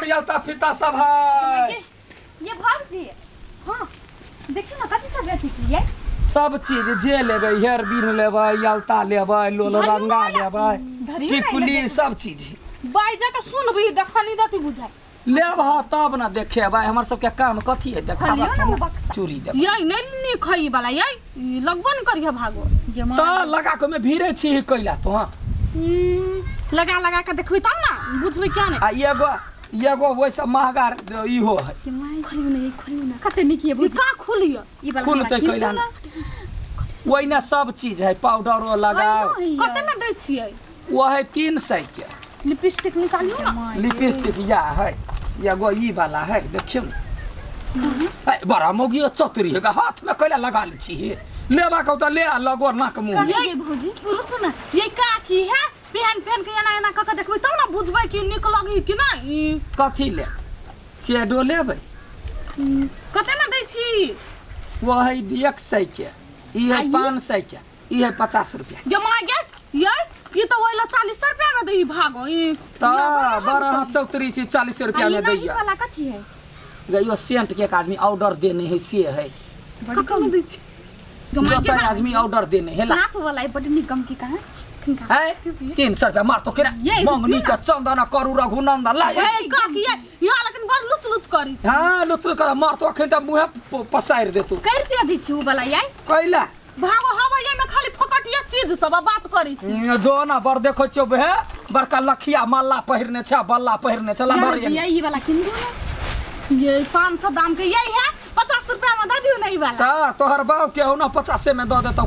जलता फीता सब है। ये भाजी हाँ देखियो ना कथी सब बेची छी ये सब चीज जे लेबै हेयर बीन लेबै अलता लेबै लोल रंगा लेबै टिकुली सब चीज बाइजा के सुनबी देखली दती बुझाई लेब हा तब ना देखेबै हमर सबके काम कथी है देखाबा चूड़ी देब ये नहीं खई वाला ये लगबो न करिया भागो त लगा के में भीरे छी कइला तो लगा लगा के देखबी तब ना बुझबे क्या नहीं आ एगो वैसा महंगा इहो है खोलियो ना कते निकी बुझ का खोलियो ई वाला खुलते कइला ना ओइना सब चीज है पाउडरो लगाओ कते में दै छियै वो है 300 के लिपस्टिक निकालियो ना लिपस्टिक या है एगो ई वाला है देखियो ना बड़ा मोगी चतुरी है हाथ में कइला लगा ले छी लेबा के त ले लगो नाक मुंह ये भौजी रुको ना ये का की है पहन पहन के एना क के देखबै तब ना बुझबै कि निक लगी कि नहीं कथी ले शेडो लेबै कते में दै छी वो है 100 के ई है 500 के ई है 50 रुपया ये मांगे ये तो वही 40 रुपया में दई भागो ये त बड़ा चौतरी छी 40 रुपया में दैया वाला कथी है गयो सेंट के एक आदमी ऑर्डर देने है से है बड़ी कम दै छी दूसरा आदमी ऑर्डर देने है साफ वाला है बड़ी निकम की कहां है 300 रुपया मार तो केरा मंगनी का चंदन करू रघुनंदन ला ए का की ये लेकिन बड़ लुच लुच करी हां लुच कर मार तो अखन त मुंह पसार दे तू कै रुपया दै छी उ वाला ये कइला भागो हवैया में खाली फकटिया चीज सब बात करी छी जो ना बर देखो छो बे बड़का लखिया माला पहिरने छ बल्ला पहिरने छ ला बर ये वाला किन दो ना ये 500 दाम के यही है 50 रुपया में दे दियो नहीं वाला ता तोहर बाव के हो ना 50 में दे दे तो